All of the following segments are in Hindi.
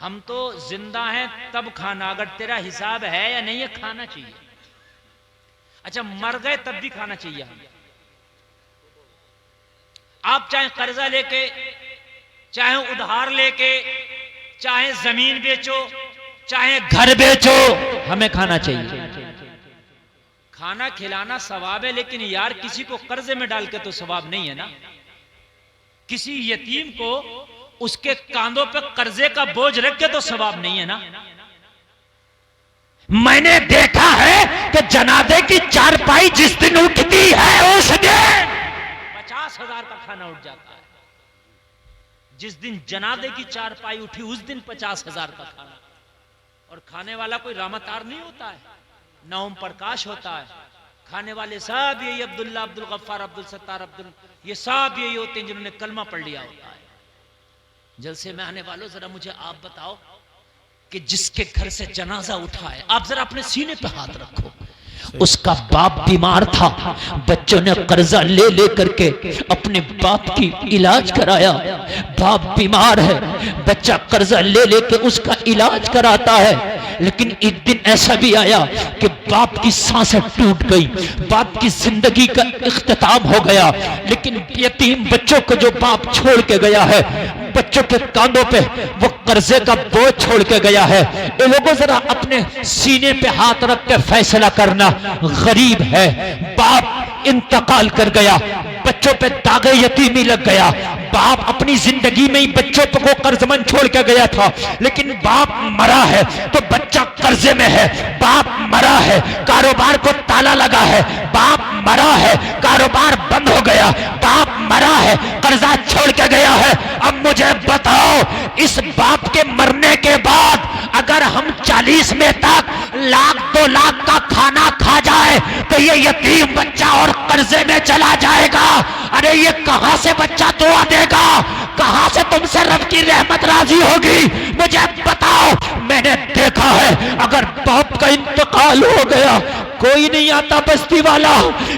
हम तो जिंदा हैं तब खाना, अगर तेरा हिसाब है या नहीं है खाना चाहिए। अच्छा मर गए तब भी खाना चाहिए हमें। आप चाहे कर्जा लेके, चाहे उधार लेके, चाहे जमीन बेचो, चाहे घर बेचो, हमें खाना चाहिए। खाना खिलाना सवाब है, लेकिन यार किसी को कर्जे में डाल के तो सवाब नहीं है ना। किसी यतीम को उसके कांधों पे कर्जे का बोझ रख के तो सवाब नहीं है ना। मैंने देखा है कि जनाजे की चारपाई जिस दिन उठती है उस दिन 50,000 का खाना उठ जाता है। जिस दिन जनाजे की चारपाई उठी उस दिन 50,000 का खाना। और खाने वाला कोई रामातार नहीं होता है, ना ओम प्रकाश होता है। खाने वाले सब यही अब्दुल्ला, अब्दुल गफ्फार, अब्दुल सत्तार, अब्दुल, ये सब यही होते हैं जिन्होंने कलमा पढ़ लिया होता है। जलसे में आने वालों जरा मुझे आप बताओ कि जिसके घर से जनाजा उठा है, आप जरा अपने सीने पे हाथ रखो, उसका बाप बीमार था, बच्चों ने कर्जा ले ले करके अपने बाप की इलाज कराया। बाप बीमार है, बच्चा कर्जा ले लेके उसका इलाज कराता है। लेकिन एक दिन ऐसा भी आया कि बाप की सांसें टूट गई, बाप की जिंदगी का इख्तिताम हो गया। लेकिन यतीम बच्चों को जो बाप छोड़ के गया है, बच्चों के कांधों पे वो कर्जे का बोझ छोड़ के गया है। ये लोगों जरा अपने सीने पे हाथ रख के फैसला करना, गरीब है, बाप इंतकाल कर गया, बच्चों पे दागे यतीमी लग गया। बाप अपनी जिंदगी में ही बच्चों को कर्जमंद छोड़ के गया था, लेकिन बाप मरा है तो बच्चा कर्जे में है। बाप मरा है, कारोबार को ताला लगा है। बाप मरा है, कारोबार बंद हो गया। बाप मरा है, कर्जा छोड़ के गया है। अब मुझे बताओ, इस बाप के मरने के बाद अगर हम 40 में तक लाख 2 लाख का खाना खा जाए तो ये यतीम बच्चा और कर्जे में चला जाएगा। अरे ये कहां से बच्चा दुआ देगा, कहां से तुमसे रब की रहमत राजी होगी, मुझे बताओ। मैंने देखा है अगर बाप का इंतकाल हो गया कोई नहीं आता बस्ती वाला,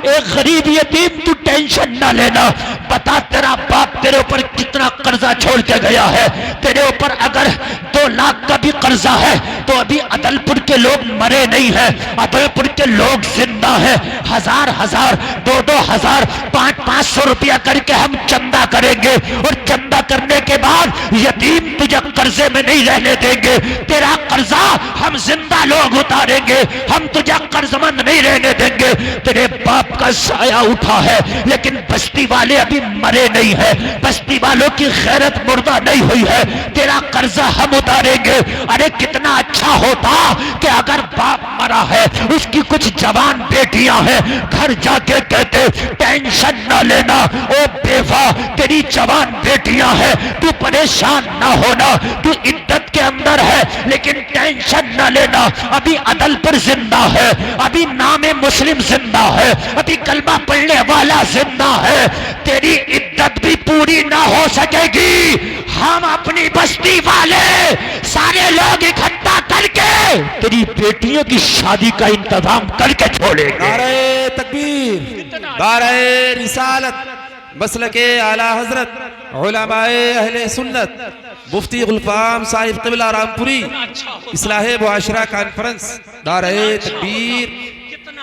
एक गरीब यतीम तू टेंशन ना लेना। बता तेरा बाप तेरे ऊपर कितना कर्जा छोड़ के गया है। तेरे ऊपर अगर 2 लाख का भी कर्जा है तो अभी अदलपुर के लोग मरे नहीं है, अदलपुर के लोग जिंदा है। 1000-1000, 2-2 500 रुपया करके हम चंदा करेंगे और चंदा करने के बाद यतीम तुझे कर्जे में नहीं रहने देंगे। तेरा कर्जा हम जिंदा लोग उतारेंगे, हम तुझे कर्जमंद नहीं रहने देंगे। तेरे बाप का साया उठा है लेकिन बस्ती वाले अभी मरे नहीं है, बस्ती वालों की खैरत मुर्दा नहीं हुई है। तेरा कर्जा हम उतारेंगे। अरे कितना अच्छा होता कि अगर बाप मरा है, उसकी कुछ जवान बेटियां हैं, घर जाके कहते टेंशन ना लेना, ओ बेवा तेरी जवान बेटियां हैं, तू परेशान ना होना, तू इद्दत के अंदर है लेकिन टेंशन ना लेना। अभी अदलपुर जिंदा है, अभी नामे मुस्लिम जिंदा है, अभी कलमा पढ़ने वाला जिंदा है। तेरी इद्दत भी पूरी ना हो सकेगी। हम अपनी बस्ती वाले सारे लोग इकट्ठा करके तेरी बेटियों की शादी का इंतजाम करके छोड़ेंगे। नारे तकबीर, नारे रिसालत, मसलके आला हजरत उलमाए अहले सुन्नत मुफ्ती गुलफाम साहिब क़िबला रामपुरी इस्लाहे मुआशरा कॉन्फ्रेंस। नारे तकबीर।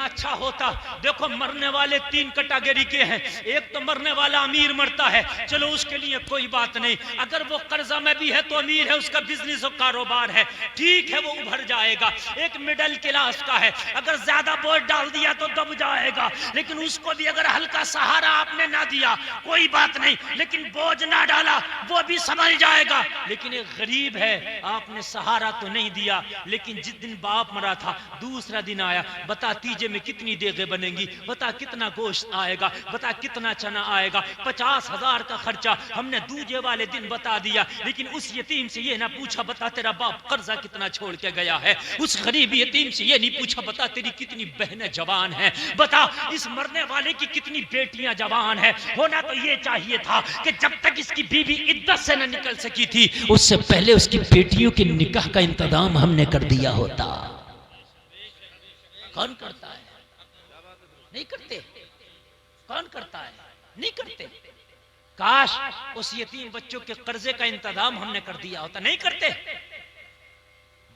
अच्छा होता। देखो मरने वाले 3 कैटेगरी के हैं। एक तो मरने वाला अमीर मरता है, चलो उसके लिए कोई बात नहीं, अगर वो कर्जा में भी है तो अमीर है, उसका बिजनेस और कारोबार है, ठीक है वो उभर जाएगा। एक मिडिल क्लास का है, अगर ज्यादा बोझ डाल दिया तो दब जाएगा, लेकिन उसको भी अगर हल्का सहारा आपने ना दिया कोई बात नहीं, लेकिन बोझ ना डाला वो भी संभल जाएगा। लेकिन एक गरीब है, आपने सहारा तो नहीं दिया, लेकिन जिस दिन बाप मरा था दूसरा दिन आया, बता तीजे में कितनी देगे बनेंगी, बता कितना गोश्त आएगा, बता कितना चना आएगा, 50,000 का खर्चा हमने दूजे वाले दिन बता दिया। लेकिन उस यतीम से ये ना पूछा बता तेरा बाप कर्जा कितना छोड़ के गया है, उस गरीब यतीम से ये नहीं पूछा बता तेरी कितनी बहनें जवान हैं, बता इस मरने वाले की कितनी बेटियां जवान हैं। होना तो ये चाहिए था कि जब तक इसकी बीवी इद्दत से न निकल सकी थी उससे पहले उसकी बेटियों के निकाह का इंतजाम हमने कर दिया होता। कौन करता है? नहीं करते। कौन करता है? नहीं करते। काश उस यतीम बच्चों के कर्जे का इंतजाम हमने कर दिया होता, नहीं करते।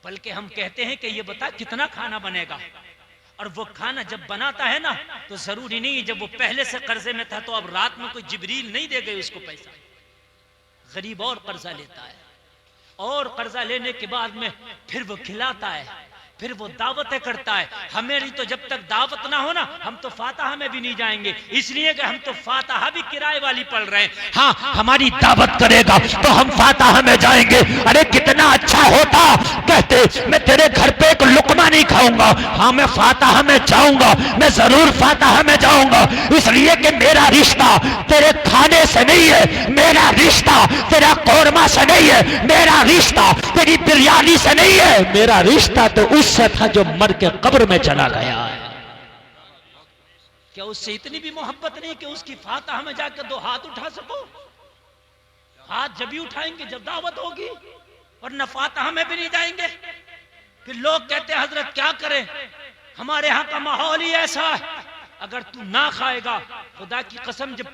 बल्कि हम कहते हैं कि ये बता कितना खाना बनेगा, और वो खाना जब बनाता है ना तो जरूरी नहीं जब वो पहले से कर्जे में था तो अब रात में कोई जिब्रील नहीं दे गए उसको पैसा। गरीब और कर्जा लेता है और कर्जा लेने के बाद में फिर वो खिलाता है, फिर वो दावतें करता है। हमें तो जब तक दावत ना हो ना हम तो फातिहा में भी नहीं जाएंगे, इसलिए कि हम तो फातिहा भी किराए वाली पढ़ रहे हैं। हाँ, हमारी दावत करेगा तो हम फातिहा में जाएंगे। अरे कितना अच्छा होता कहते मैं तेरे घर पे एक लुकमा नहीं खाऊंगा, हाँ मैं फातिहा में जाऊंगा, मैं जरूर फातिहा में जाऊंगा, इसलिए कि मेरा रिश्ता तेरे खाने से नहीं है, मेरा रिश्ता तेरा कौरमा से नहीं है, मेरा रिश्ता तेरी बिरयानी से नहीं है, मेरा रिश्ता तो उससे था जो मर के कब्र में चला गया है। क्या उससे इतनी भी मोहब्बत नहीं कि उसकी फातिहा में जाकर दो हाथ उठा सको? हाथ जब भी उठाएंगे जब दावत होगी, और न फातिहा में भी नहीं जाएंगे। फिर लोग कहते हैं हजरत क्या करें, हमारे यहाँ का माहौल ही ऐसा है, अगर तू ना खाएगा खुदा की कसम जब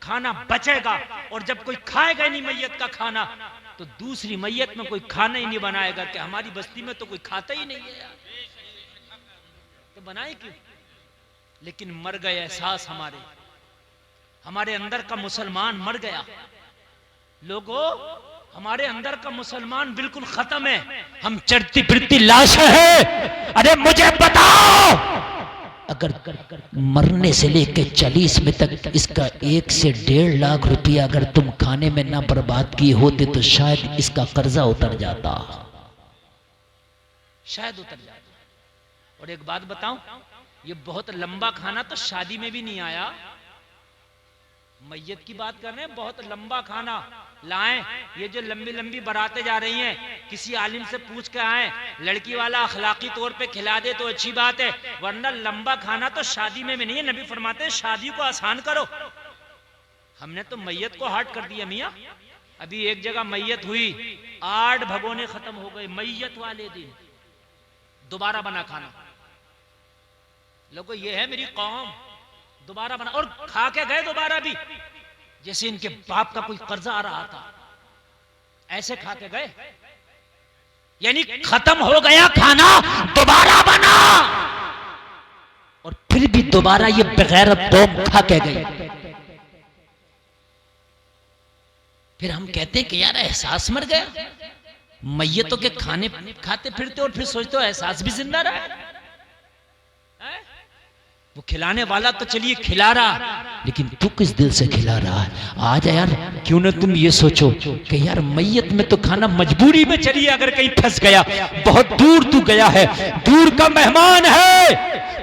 खाना बचेगा और जब कोई खाएगा ही नहीं मैयत का खाना तो दूसरी मैयत में कोई खाना ही नहीं बनाएगा कि हमारी बस्ती में तो कोई खाता ही नहीं है यार, तो बनाए क्यों? लेकिन मर गए एहसास, हमारे अंदर का मुसलमान मर गया। लोगों, हमारे अंदर का मुसलमान बिल्कुल खत्म है, हम चढ़ती फिरती लाश है। अरे मुझे बताओ, अगर मरने से लेकर 40 में तक इसका 1 से 1.5 लाख रुपया अगर तुम खाने में ना बर्बाद किए होते तो शायद इसका कर्जा उतर जाता, शायद उतर जाता। और एक बात बताऊं, ये बहुत लंबा खाना तो शादी में भी नहीं आया, मैयत की बात कर रहे हैं, बहुत लंबा खाना लाएं। ये जो लंबी लंबी बारातें जा रही हैं, किसी आलिम से पूछ के आए, लड़की वाला अखलाकी तौर पे खिला दे तो अच्छी बात है, वरना लंबा खाना तो शादी में भी नहीं है। नबी फरमाते हैं शादी को आसान करो, हमने तो मैयत को हार्ड कर दिया मियाँ। अभी एक जगह मैयत हुई, 8 भगोने खत्म हो गए, मैयत वाले दिन दोबारा बना खाना। लोगों, ये है मेरी कौम, दोबारा बना और खा के गए दोबारा भी, जैसे इनके बाप का कोई कर्जा आ रहा था, ऐसे खा के गए। यानी खत्म हो गया खाना, दोबारा बना, और फिर भी दोबारा ये बगैर दम खा के गए। फिर हम कहते हैं कि यार एहसास मर गया, मैयतों के खाने खाते फिरते और फिर सोचते हो एहसास भी जिंदा रहा है। वो खिलाने वाला तो चलिए खिला रहा, लेकिन तू किस दिल से खिला रहा है? आज यार क्यों ना तुम ये सोचो कि यार मैयत में तो खाना मजबूरी में, चलिए अगर कहीं फंस गया, बहुत दूर तू गया है, दूर का मेहमान है,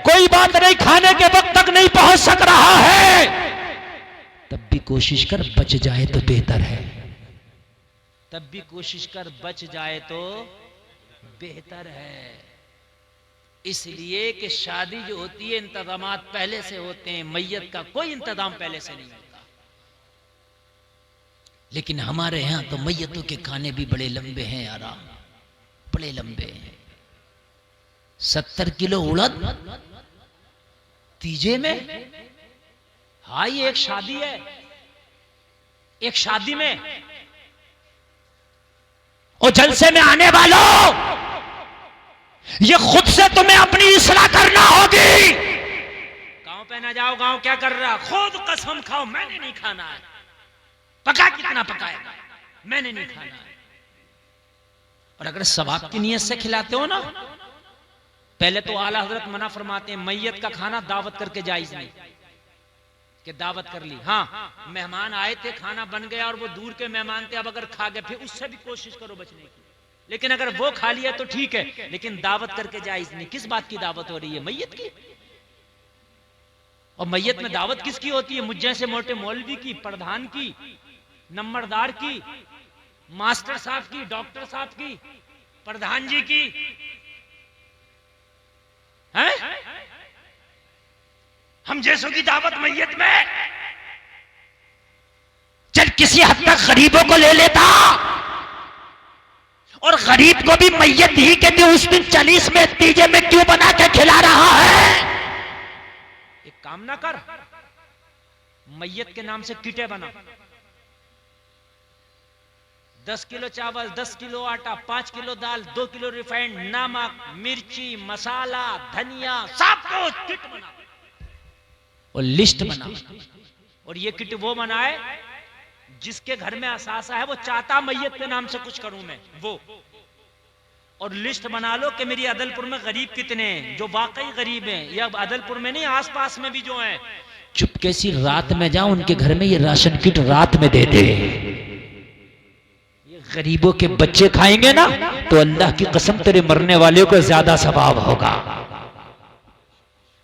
कोई बात नहीं, खाने के वक्त तक नहीं पहुंच सक रहा है, तब भी कोशिश कर बच जाए तो बेहतर है, तब भी कोशिश कर बच जाए तो बेहतर है। इसलिए कि शादी जो होती है इंतजामात पहले से होते हैं, मैयत का कोई इंतजाम पहले से नहीं होता। लेकिन हमारे यहां तो मैयतों के खाने भी बड़े लंबे हैं यार, बड़े लंबे हैं। 70 किलो उड़द तीजे में, हाँ ये एक शादी है, एक शादी में, और जलसे में आने वालों ये खुद से तुम्हें अपनी इस्लाह करना होगी। गांव पे ना जाओ, गांव क्या कर रहा, खुद कसम खाओ मैंने नहीं खाना है, पका कितना पकाएगा, मैंने नहीं खाना है। और अगर सवाब की नीयत से खिलाते हो ना, पहले तो आला हजरत मना फरमाते हैं मैयत का खाना दावत करके जायज नहीं, कि दावत कर ली, हाँ मेहमान आए थे, खाना बन गया और वो दूर के मेहमान थे, अब अगर खा गए फिर उससे भी कोशिश करो बचने की, लेकिन अगर वो खा लिया तो ठीक है, लेकिन दावत करके जायज नहीं। किस बात की दावत हो रही है? मैयत की। और मैयत में दावत किसकी होती है? मुझ जैसे मोटे मौलवी की, प्रधान की, नंबरदार की, मास्टर साहब की, डॉक्टर साहब की, प्रधान जी की है? हम जैसों की दावत मैयत में, चल किसी हद तक गरीबों को ले लेता, और गरीब को भी मैयत ही के दिन उस दिन 40 में तीजे में क्यों बना के खिला रहा है? एक काम ना कर, मैयत के नाम से किटे बना, 10 किलो चावल, 10 किलो आटा, 5 किलो दाल, 2 किलो रिफाइंड, नमक, मिर्ची, मसाला, धनिया, सब कुछ किट बना और लिस्ट बना। और ये किट वो बनाए जिसके घर में असासा है, वो चाहता मैयत के नाम से कुछ करूं मैं, वो। और लिस्ट बना लो कि मेरी अदलपुर में गरीब कितने हैं, जो वाकई गरीब हैं, या अदलपुर में नहीं आसपास में भी जो हैं, चुपके सी रात में जाओ उनके घर में ये राशन किट रात में दे दे। ये गरीबों के बच्चे खाएंगे ना तो अल्लाह की कसम तेरे मरने वाले को ज्यादा सवाब होगा।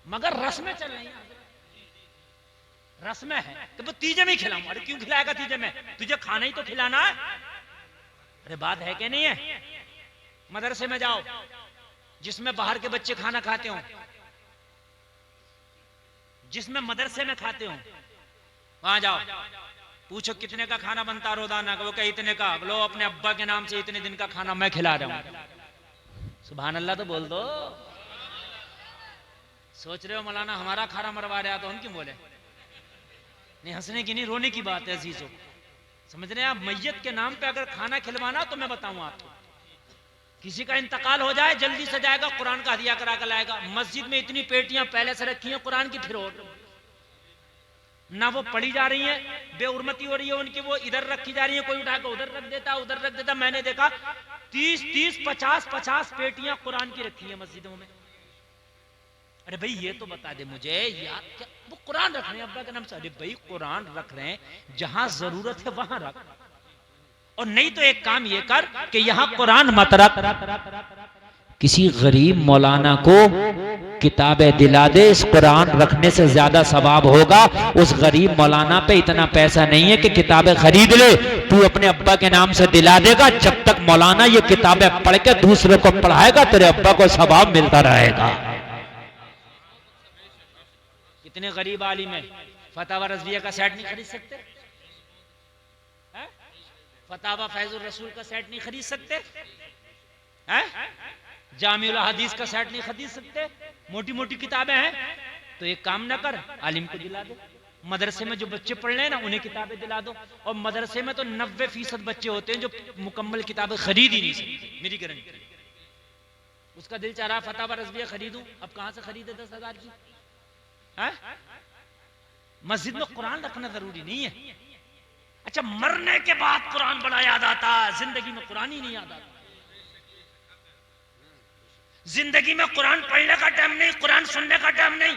मगर रस में चल रही है, रस में है तो वो तीजे में खिलाऊं। अरे क्यों खिलाएगा तीजे में, तुझे खाना ही तो खिलाना है। अरे बात है कि नहीं है। मदरसे में जाओ जिसमें बाहर के बच्चे खाना खाते हो, जिसमें मदरसे में खाते हो, वहां जाओ, पूछो कितने का खाना बनता रोजाना का, वो कहे इतने का। लो अपने अब्बा के नाम से इतने दिन का खाना मैं खिला रहा हूं। सुभान अल्लाह तो बोल दो। सोच रहे हो मौलाना हमारा खाना मरवा रहा, तो हम क्यों बोले? नहीं, हंसने की नहीं, रोने की बात है अजीजों। समझ रहे हैं आप? मैयत के नाम पे अगर खाना खिलवाना तो मैं बताऊं आपको, किसी का इंतकाल हो जाए जल्दी से जाएगा कुरान का हदिया करा कर लाएगा। मस्जिद में इतनी पेटियां पहले से रखी हैं कुरान की, फिर और ना वो पढ़ी जा रही हैं, बेउर्मती हो रही है उनकी, वो इधर रखी जा रही है, कोई उठाकर उधर रख देता, उधर रख देता। मैंने देखा 30-30, 50-50 पेटियां कुरान की रखी है मस्जिदों में। अरे भाई ये तो बता दे मुझे यार, क्या वो कुरान रख रहे हैं अब्बा के नाम से? अरे भाई कुरान रख रहे हैं, जहां जरूरत है वहां रख, और नहीं तो एक काम ये कर कि यहां कुरान मत रख, किसी गरीब मौलाना को किताबें दिला दे। इस कुरान रखने से ज्यादा सवाब होगा। उस गरीब मौलाना पे इतना पैसा नहीं है कि किताबें खरीद ले, तू अपने अब्बा के नाम से दिला देगा। जब तक मौलाना ये किताबें पढ़ के दूसरे को पढ़ाएगा तेरे अब्बा को सवाब मिलता रहेगा। कितने गरीब आलिम है फतावा रज़विया का सेट नहीं खरीद सकते, फतावा फैजुर रसूल का सेट नहीं खरीद सकते, हैं? जामिउल हदीस का सेट नहीं खरीद सकते। मोटी मोटी किताबें हैं तो एक काम ना कर, आलिम को दिला दो। मदरसे में जो बच्चे पढ़ रहे हैं ना उन्हें किताबें दिला दो। और मदरसे में तो 90% बच्चे होते हैं जो मुकम्मल किताबें खरीद ही नहीं सकते, मेरी गारंटी। उसका दिल चाह रहा फतावा रज़विया खरीदूं, अब कहां से खरीदे 10,000 की? मस्जिद में कुरान रखना जरूरी नहीं है। अच्छा, मरने के बाद कुरान बड़ा याद आता है, जिंदगी में कुरान ही नहीं याद आता। जिंदगी में कुरान पढ़ने का टाइम नहीं, कुरान सुनने का टाइम नहीं।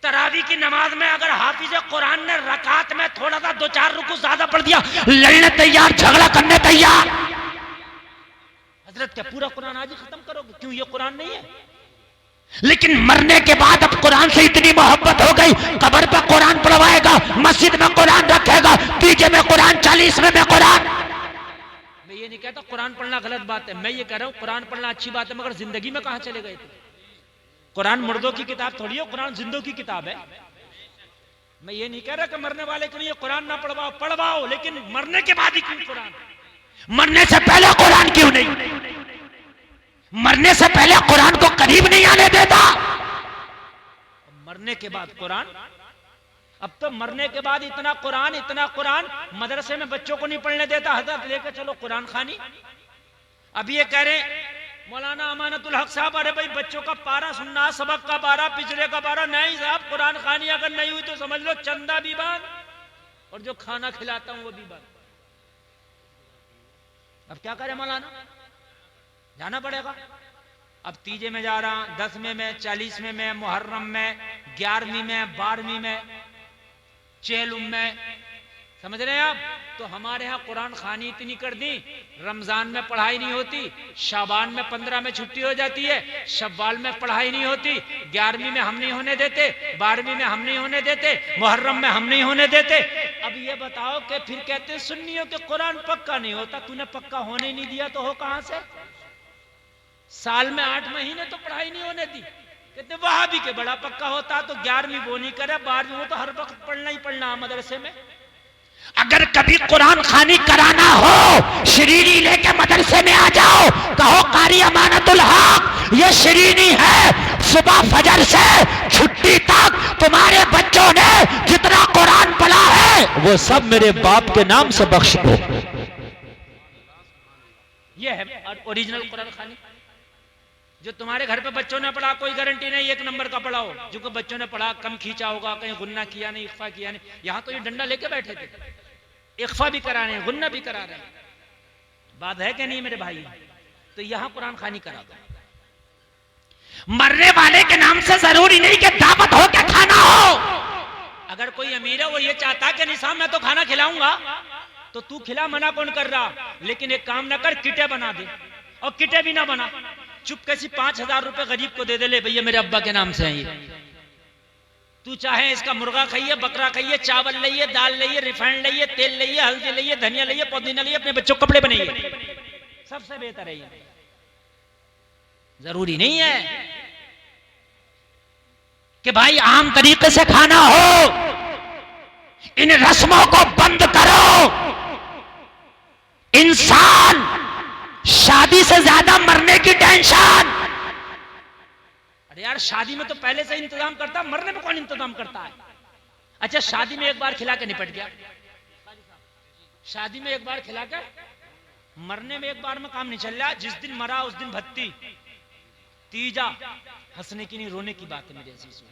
तरावी की नमाज में अगर हाफिज कुरान ने रकात में थोड़ा सा 2-4 रुकू ज्यादा पढ़ दिया, लड़ने तैयार, झगड़ा करने तैयार। हजरत क्या पूरा कुरान आज ही खत्म करोगे? क्यों, ये कुरान नहीं है? लेकिन मरने के बाद अब कुरान से इतनी मोहब्बत हो गई, कब्र पर कुरान पढ़वाएगा, मस्जिद में कुरान रखेगा, तीजे में कुरान, 40वें में कुरान। मैं ये नहीं कहता कुरान पढ़ना गलत बात है, मैं ये कह रहा हूं कुरान पढ़ना अच्छी बात है, मगर जिंदगी में कहां चले गए थे? कुरान मुर्दों की किताब थोड़ी है, कुरान जिंदों की किताब है। मैं ये नहीं कह रहा कि मरने वाले के लिए कुरान ना पढ़वाओ, पढ़वाओ, लेकिन मरने के बाद ही क्यों कुरान? मरने से पहले कुरान क्यों नहीं? मरने से पहले कुरान को करीब नहीं आने देता, मरने के बाद कुरान। अब तो मरने के बाद इतना कुरान मदरसे में बच्चों को नहीं पढ़ने देता। हजरत लेकर चलो कुरान खानी। अभी ये कह रहे मौलाना अमानतुल हक साहब, अरे भाई बच्चों का पारा सुनना, सबक का पारा, पिछले का पारा। नहीं साहब, कुरान खानी अगर नहीं हुई तो समझ लो चंदा भी बंद, और जो खाना खिलाता हूं वो भी बंद। अब क्या करें मौलाना? जाना पड़ेगा। अब तीजे में जा रहा, 10वें में, 40वें में, मुहर्रम में, 11वीं में, 12वीं में, चेलुम में, समझ रहे हैं आप? तो हमारे यहाँ कुरान खानी इतनी कर दी, रमजान में पढ़ाई नहीं होती, शाबान में 15 में छुट्टी हो जाती है, शव्वाल में पढ़ाई नहीं होती, 11वीं में हम नहीं होने देते, 12वीं में हम नहीं होने देते, मुहर्रम में हम नहीं होने देते। अब ये बताओ कि फिर कहते सुन्नियों के कुरान पक्का नहीं होता। तूने पक्का होने ही नहीं दिया तो हो कहां से? साल में 8 महीने तो पढ़ाई नहीं होने दी। कहते वहां भी के बड़ा पक्का होता तो 11वीं वो नहीं करे, 12वीं वो तो हर वक्त पढ़ना ही पढ़ना मदरसे में। अगर कभी कुरान खानी कराना हो, शरीरी लेके मदरसे में आ जाओ, कहो कारी अमानतुल हक ये शरीरी है, सुबह फजर से छुट्टी तक तुम्हारे बच्चों ने जितना कुरान पढ़ा है वो सब मेरे बाप के नाम से बख्श दो। ये है ओरिजिनल कुरान खानी। जो तुम्हारे घर पे बच्चों ने पढ़ा कोई गारंटी नहीं एक नंबर का पढ़ा हो, जो बच्चों ने पढ़ा कम खींचा होगा, कहीं गुन्ना किया नहीं, इख्फा किया नहीं। यहाँ तो ये डंडा लेके बैठे थे, इख्फा भी करा रहे हैं, गुन्ना भी करा रहे हैं। बात है कि नहीं मेरे भाई? तो यहाँ कुरान खानी करा दो। मरने वाले के नाम से जरूरी नहीं कि दावत हो के खाना हो। अगर कोई अमीर है वो ये चाहता है कि निसाम मैं तो खाना खिलाऊंगा, तो तू खिला, मना कौन कर रहा? लेकिन एक काम ना कर, किटे बना दे, और किटे भी ना बना, चुपके से 5,000 रुपए गरीब को दे दे, ले भैया मेरे अब्बा के नाम से है ये। तू चाहे इसका मुर्गा खाइए, बकरा खाइए, चावल लाइए, दाल लाइए, रिफाइंड लाइए, तेल लाइए, हल्दी लाइए, धनिया लाइए, पुदीना लाइए, अपने बच्चों को कपड़े बनाइए, सबसे बेहतर है ये। जरूरी नहीं है कि भाई आम तरीके से खाना हो। इन रस्मों को बंद करो। इंसान शादी से ज्यादा मरने की टेंशन। अरे यार शादी में तो पहले से इंतजाम करता, मरने में कौन इंतजाम करता है? अच्छा शादी में एक बार खिला के निपट गया, शादी में एक बार खिला के, मरने में एक बार में काम नहीं चल रहा। जिस दिन मरा उस दिन भत्ती, तीजा। हंसने की नहीं रोने की बात है मेरे अजीज।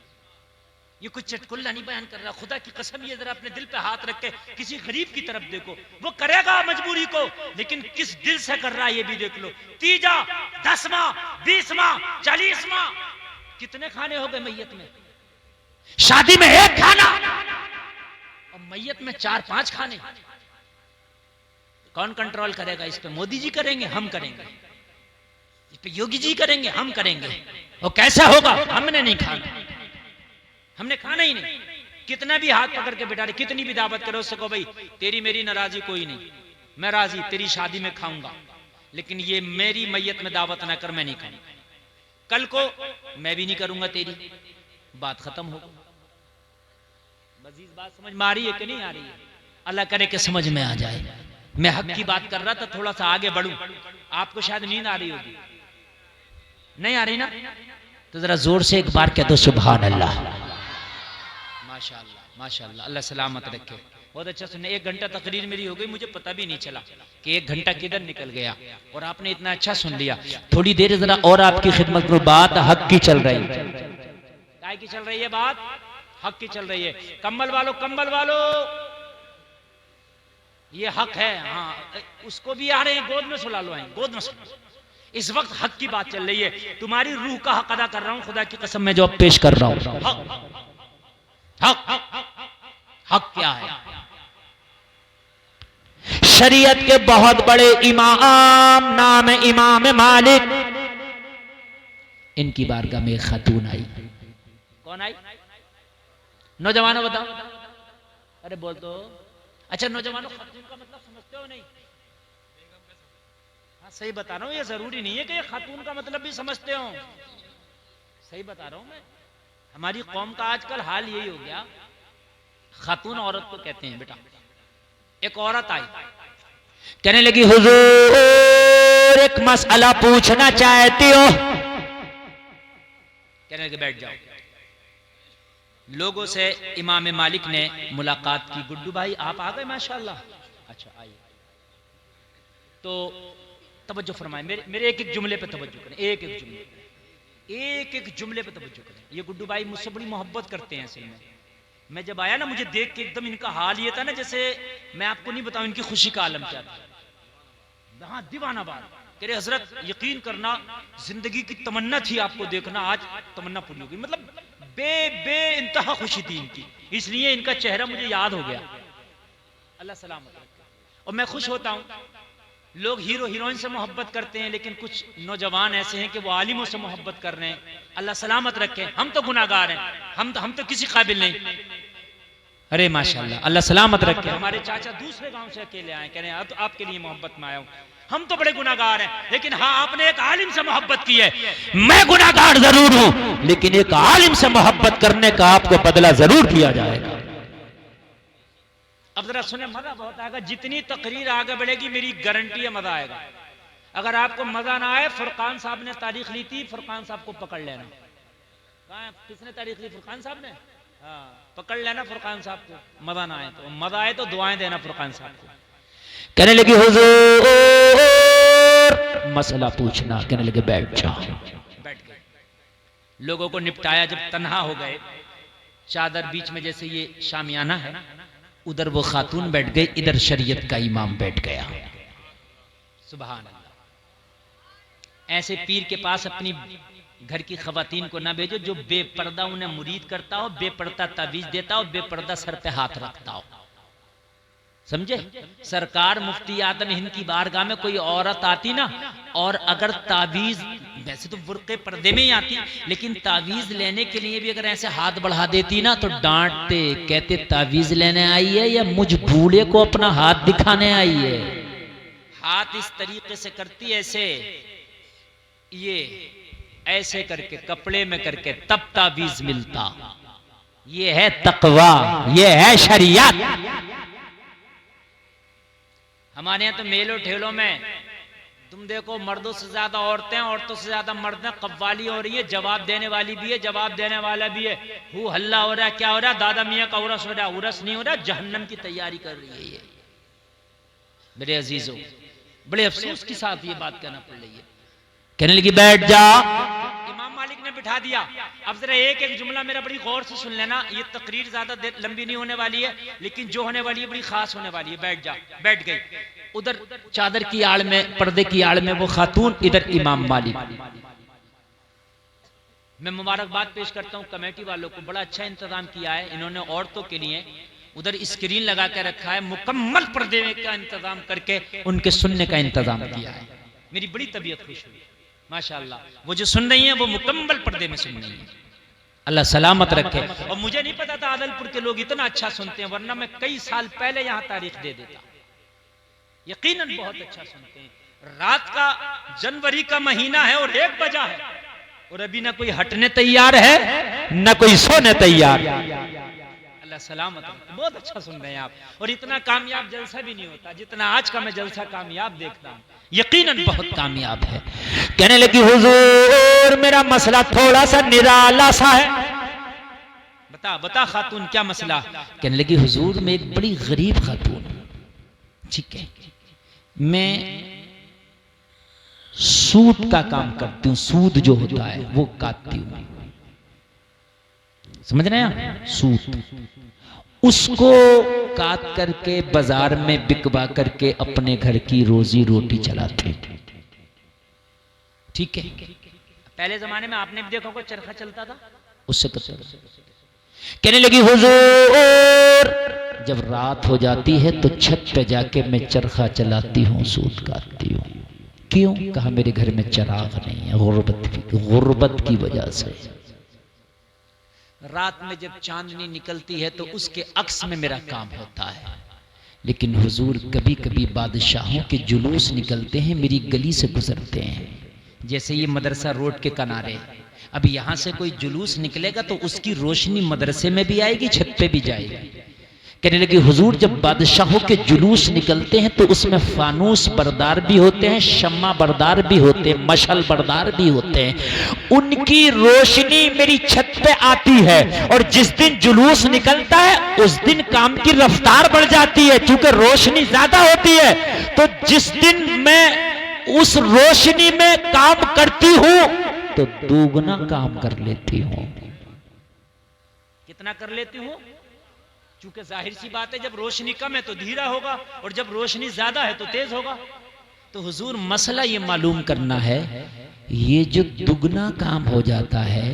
ये कुछ चटकुल्ला नहीं बयान कर रहा, खुदा की कसम। ये जरा अपने दिल पे हाथ रख के किसी गरीब की तरफ देखो, वो करेगा मजबूरी को, लेकिन किस दिल से कर रहा है ये भी देख लो। तीजा, 10वां, 20वां, 40वां, कितने खाने हो गए मैयत में? शादी में एक खाना और मैयत में 4-5 खाने। कौन कंट्रोल करेगा इस पे? मोदी जी करेंगे, हम करेंगे। इस पे योगी जी करेंगे, हम करेंगे। और कैसा होगा? हमने नहीं खाना, हमने खाना ही नहीं। कितना भी हाथ पकड़ के बिठा रहे, कितनी भी दावत करो, उससे कहो भाई तेरी मेरी नाराजी कोई नहीं, मैं राजी, तेरी शादी में खाऊंगा, लेकिन ये मेरी मैयत में दावत ना कर, मैं नहीं खाऊंगा। कल को मैं भी नहीं करूंगा तेरी, बात खत्म हो गई। मजीद बात समझ में आ रही है कि नहीं आ रही है? अल्लाह करे कि समझ में आ जाए। मैं हक की बात कर रहा था, थोड़ा सा आगे बढ़ूं। आपको शायद नींद आ रही होगी, नहीं आ रही ना? तो जरा जोर से एक बार कह दो सुभान अल्लाह। माशाअल्लाह माशाअल्लाह, अल्लाह सलामत रखे। बहुत अच्छा सुनने। 1 घंटा तकरीर मेरी हो गई, मुझे पता भी नहीं चला कि 1 घंटा किधर निकल गया, और आपने इतना अच्छा सुन लिया। थोड़ी देर जरा और आपकी खिदमत में बात हक की चल रही है। काय की चल रही है बात? हक की चल रही है। कंबल वालों, कंबल वालों, ये हक है। हाँ उसको भी आ रहे हैं, गोद में सुला लो, गोद में सुला। इस वक्त हक की बात चल रही है। तुम्हारी रूह का हक अदा कर रहा हूं, खुदा की कसम मैं जवाब पेश कर रहा हूं। हक हक हक क्या है? शरीयत के बहुत बड़े इमाम, नाम है इमाम मालिक, इनकी बारगाह में खातून आई। कौन आई? नौजवानों बताओ। अरे बोल दो। अच्छा नौजवानों, खातून का मतलब समझते हो नहीं? हाँ सही बता रहा हूं, ये जरूरी नहीं है कि ये खातून का मतलब भी समझते हो। सही बता रहा हूं मैं। हमारी कौम का आजकल हाल यही हो गया, खातून औरत को कहते हैं। बेटा एक औरत आई, कहने लगी हुजूर एक मसला पूछना चाहती हो। कहने लगे बैठ जाओ। लोगों से इमाम मालिक ने मुलाकात की। गुड्डू भाई आप आ गए माशाल्लाह। अच्छा आइए। तो तवज्जो फरमाएं, मेरे एक एक जुमले पे तवज्जो करें, एक एक जुमले, एक एक जुमले पे तवज्जो करें। ये गुड्डू भाई मुझसे बड़ी मोहब्बत करते हैं असल में। मैं जब आया ना, मुझे देख के एकदम इनका हाल ये था ना, जैसे मैं आपको नहीं बताऊं इनकी खुशी का आलम क्या था। हाँ दीवाना बात। कह रहे हजरत यकीन करना, जिंदगी की तमन्ना थी आपको देखना, आज तमन्ना पूरी हो गई। मतलब बे इंतहा खुशी थी इनकी, इसलिए इनका चेहरा मुझे याद हो गया। अल्लाह सलामत रखे। और मैं खुश होता हूँ, लोग हीरो हीरोइन से मोहब्बत करते हैं, लेकिन कुछ नौजवान ऐसे हैं कि वो आलिमों से मोहब्बत कर रहे हैं। अल्लाह सलामत रखे। हम तो गुनाहगार हैं, हम तो किसी काबिल नहीं। अरे माशाल्लाह, अल्लाह सलामत रखे। हमारे चाचा दूसरे गांव से अकेले आए, कह रहे हैं तो आपके लिए मोहब्बत में आया हूं। हम तो बड़े गुनाहगार हैं, लेकिन हाँ आपने एक आलिम से मोहब्बत की है। मैं गुनाहगार जरूर हूं, लेकिन एक आलिम से मोहब्बत करने का आपको बदला जरूर दिया जाएगा। अब जरा सुने, मजा बहुत आएगा। जितनी तकरीर आगे बढ़ेगी मेरी गारंटी है मजा आएगा। अगर आपको मजा ना आए, फुरकान साहब ने तारीख ली थी, फुरकान साहब को पकड़ लेना। किसने तारीख ली? फुरकान साहब ने। हाँ पकड़ लेना फुरकान साहब को। मजा ना आए तो, मजा आए तो दुआएं देना फुरकान साहब को। कहने लगी हुजूर मसला पूछना। कहने लगे बैठ जाओ। बैठ गए। लोगों को निपटाया। जब तन्हा हो गए, चादर बीच में जैसे ये शामियाना है, उधर वो खातून बैठ गई, इधर शरीयत का इमाम बैठ गया। सुभान अल्लाह। ऐसे पीर के पास अपनी घर की खवातीन को ना भेजो जो बेपर्दा उन्हें मुरीद करता हो, बेपर्दा तावीज देता हो, बेपर्दा सर पे हाथ रखता हो। समझे? सरकार मुफ्ती आदम हिंद की बारगाह में कोई औरत आती ना, और अगर तावीज, वैसे तो बुर्के पर्दे में ही आती, लेकिन तावीज लेने के लिए भी अगर ऐसे हाथ बढ़ा देती ना तो डांटते, कहते तावीज लेने आई है या मुझ बूढ़े को अपना हाथ दिखाने आई है। हाथ इस तरीके से करती ऐसे, ये ऐसे करके कपड़े में करके, तब तावीज मिलता। ये है तकवा, ये है शरीयत। हमारे यहाँ तो मेलों ठेलों में तुम देखो, मर्दों से ज्यादा औरतें, औरतों से ज्यादा मर्द हैं। कव्वाली हो रही है, जवाब देने वाली भी है, जवाब देने वाला भी है। हु हल्ला हो रहा है, क्या हो रहा है? दादा मियाँ का उरस हो रहा है। उरस नहीं हो रहा, जहन्नम की तैयारी कर रही है ये। मेरे अजीजों, बड़े अफसोस के साथ ये बात कहना पड़ रही है। कहने लगी बैठ जा। इमाम मालिक ने बिठा दिया। अब जरा एक एक जुमला मेरा बड़ी गौर से सुन लेना। ये तकरीर ज्यादा लंबी नहीं होने वाली है, लेकिन जो होने वाली है बड़ी खास होने वाली है। बैठ जा। बैठ गई। उधर चादर की आड़ में, पर्दे की आड़ में वो खातून, इधर इमाम मालिक। मैं मुबारकबाद पेश करता हूँ कमेटी वालों को, बड़ा अच्छा इंतजाम किया है इन्होंने औरतों के लिए। उधर स्क्रीन लगा के रखा है, मुकम्मल पर्दे का इंतजाम करके उनके सुनने का इंतजाम किया है। मेरी बड़ी तबीयत खुश हुई माशाअल्लाह। वो जो सुन रही हैं वो मुकम्मल पर्दे में सुन रही हैं। अल्लाह सलामत रखे। और मुझे नहीं पता था आदलपुर के लोग इतना अच्छा सुनते हैं, वरना मैं कई साल पहले यहाँ तारीख दे देता। यकीनन बहुत अच्छा सुनते हैं। रात का जनवरी का महीना है और 1 बजा है, और अभी ना कोई हटने तैयार है ना कोई सोने तैयार। अल्लाह सलामत रखे। बहुत अच्छा सुन रहे हैं आप। और इतना कामयाब जलसा भी नहीं होता जितना आज का मैं जलसा कामयाब देखता हूँ। यकीनन बहुत कामयाब है। कहने लगी हुजूर मेरा मसला थोड़ा सा निराला सा है। बता बता खातून क्या मसला? कहने लगी हुजूर मैं एक बड़ी गरीब खातून हूं, ठीक है, मैं सूद का काम करती हूँ। सूद जो होता है वो काटती हूँ, समझ रहे हैं? सूद, उसको काट करके बाजार में बिकवा करके अपने घर की रोजी रोटी चलाते, ठीक है। पहले जमाने में आपने भी देखा होगा चरखा चलता था, उससे कहने लगी हुजूर जब रात हो जाती है तो छत पे जाके मैं चरखा चलाती हूँ, सूद काटती हूँ। क्यों? कहा मेरे घर में चिराग नहीं है, गुर्बत की वजह से। रात में जब चांदनी निकलती है तो उसके अक्स में मेरा काम होता है। लेकिन हुजूर कभी कभी बादशाहों के जुलूस निकलते हैं, मेरी गली से गुजरते हैं। जैसे ये मदरसा रोड के किनारे, अब यहाँ से कोई जुलूस निकलेगा तो उसकी रोशनी मदरसे में भी आएगी, छत पे भी जाएगी। कहने लगे हुजूर जब बादशाहों के जुलूस निकलते हैं तो उसमें फानूस बरदार भी होते हैं, शम्मा बरदार भी होते हैं, मशल बरदार भी होते हैं। उनकी रोशनी मेरी छत पे आती है, और जिस दिन जुलूस निकलता है उस दिन काम की रफ्तार बढ़ जाती है, क्योंकि रोशनी ज्यादा होती है। तो जिस दिन मैं उस रोशनी में काम करती हूं तो दोगुना काम कर लेती हूं। कितना कर लेती हूं? चूंकि जाहिर सी बात है जब रोशनी कम है तो धीरा होगा, और जब रोशनी ज्यादा है तो तेज होगा। तो हुजूर मसला ये मालूम करना है, ये जो दुगना काम हो जाता है,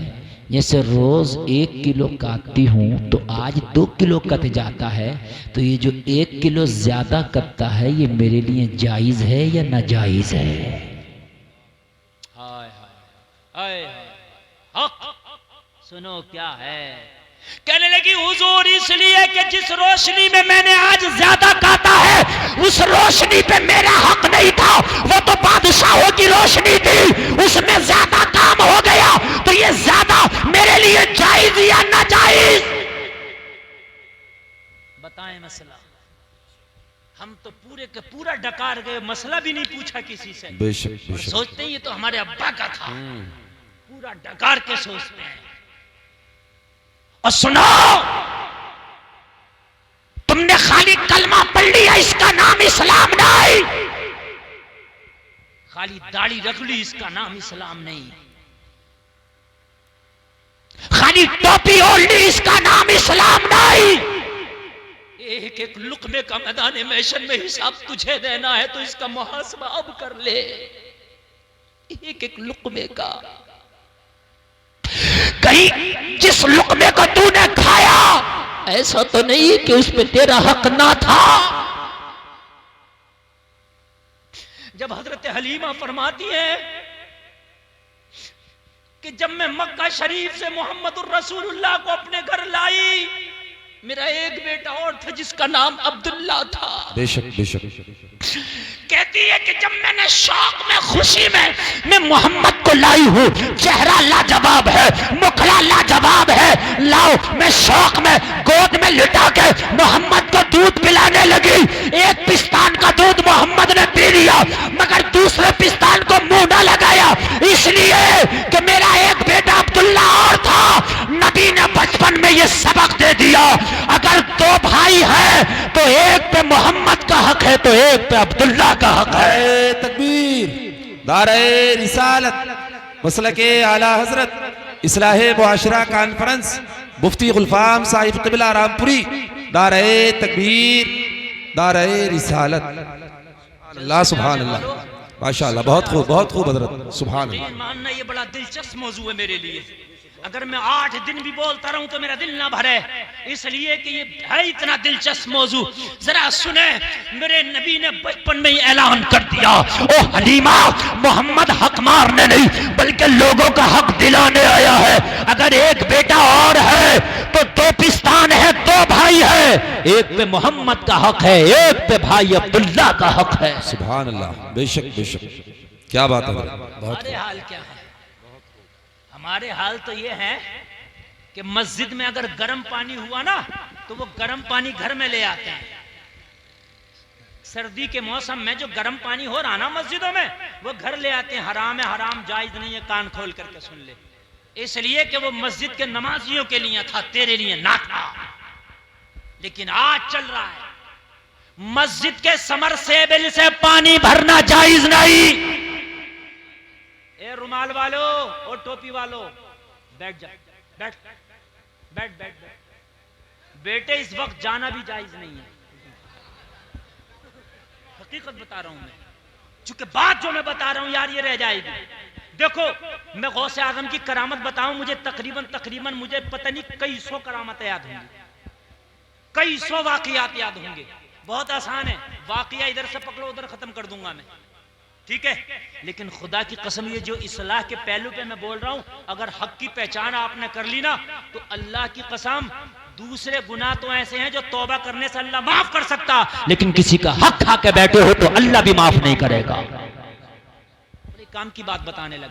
जैसे रोज 1 किलो काटती हूं तो आज 2 किलो कट जाता है, तो ये जो 1 किलो ज्यादा कटता है ये मेरे लिए जायज है या नाजायज है? हाय हाय हाय, सुनो क्या है। कहने लगी हुजूर इसलिए कि जिस रोशनी में मैंने आज ज्यादा काटा है उस रोशनी पे मेरा हक नहीं था, वो तो बादशाहों की रोशनी थी, उसमें ज्यादा काम हो गया, तो ये ज्यादा मेरे लिए जायज या नाजायज? बताएं मसला। हम तो पूरे के पूरा डकार गए, मसला भी नहीं पूछा किसी से। बेशक बेशक। सोचते हैं ये तो हमारे अब्बा का था, पूरा डकार के सोचते हैं। और सुनो, तुमने खाली कलमा पढ़ लिया, इसका नाम इस्लाम नहीं। खाली दाढ़ी रख ली इसका नाम इस्लाम नहीं, खाली टोपी ओढ़ ली इसका नाम इस्लाम नहीं। एक एक लुकमे का मैदान महशर में हिसाब तुझे देना है तो इसका मुहासबा अब कर ले। एक एक लुकमे का, कहीं जिस लुकमे को तूने खाया ऐसा तो नहीं कि उसमें तेरा हक ना था। जब हजरत हलीमा फरमाती है कि जब मैं मक्का शरीफ से मोहम्मदुर रसूलुल्लाह को अपने घर लाई, मेरा एक बेटा और था जिसका नाम अब्दुल्ला था। बेशक बेशक। कहती है कि जब मैंने शौक में खुशी में मैं मोहम्मद को लाई हूँ, चेहरा लाजवाब है, मुखड़ा लाजवाब है, लाओ मैं शौक में गोद में लिटा के मोहम्मद को दूध पिलाने लगी। एक पिस्तान का दूध मोहम्मद ने पी लिया मगर दूसरे पिस्तान को मुंह न लगाया, इसलिए कि मेरा एक बेटा अब्दुल्ला और था। नबी ने बचपन में ये सबक दे दिया, अगर दो भाई है तो एक पे मोहम्मद का हक है तो एक पे अब्दुल्ला का हक है। तकबीर, दारे रिसालत, मसलके आला हजरत, इस्लाहे मुआशरा कॉन्फ्रेंस, मुफ्ती गुलफाम साहिब क़िबला रामपुरी, दारे तकबीर, दारे रिसालत। अल्लाह सुभान अल्लाह, माशाअल्लाह, बहुत खूब हजरत, सुभान अल्लाह। मानना ये बड़ा दिलचस्प मौजू है मेरे लिए, अगर मैं 8 दिन भी बोलता रहूं तो मेरा दिल ना भरे, इसलिए कि ये है इतना दिलचस्प मौजू। जरा सुने, मेरे नबी ने बचपन में ही ऐलान कर दिया, ओ हलीमा, मोहम्मद हक मारने नहीं बल्कि लोगों का हक दिलाने आया है। अगर एक बेटा और है तो 2 पिस्तान है, 2 भाई है, एक पे मोहम्मद का हक है, एक पे भाई अब्दुल्ला का हक है। सुभान अल्लाह, बेशक बेशक, क्या बात है। हमारे हाल क्या है? हमारे हाल तो ये है कि मस्जिद में अगर गर्म पानी हुआ ना तो वो गर्म पानी घर में ले आते हैं। सर्दी के मौसम में जो गर्म पानी हो रहा ना मस्जिदों में वो घर ले आते हैं। हराम है, हराम जायज नहीं है, कान खोल करके सुन ले, इसलिए कि वो मस्जिद के नमाजियों के लिए था, तेरे लिए ना था। लेकिन आज चल रहा है मस्जिद के समरसेबिल से पानी भरना जायज नहीं। ए रुमाल वालो और टोपी वालो बैठ जा, बैठ बैठ बैठ बैठ। बेटे इस वक्त जाना भी जायज नहीं है, हकीकत बता रहा हूं मैं, चूंकि बात जो मैं बता रहा हूं यार ये रह जाएगी। देखो मैं गौसे आजम की करामत बताऊं, मुझे तकरीबन मुझे पता नहीं कई 100 करामतें याद होंगी, कई 100 वाकयात याद होंगे। बहुत आसान है, वाकया इधर से पकड़ो उधर खत्म कर दूंगा मैं, ठीक है। लेकिन खुदा की कसम ये जो इस्लाह के पहलू पे मैं बोल रहा हूं, अगर हक की पहचान आपने कर ली ना तो अल्लाह की कसम दूसरे गुनाह तो ऐसे हैं जो तौबा करने से अल्लाह माफ कर सकता, लेकिन किसी का हक खा के बैठे हो तो अल्लाह भी माफ नहीं करेगा। काम की बात बताने लगा।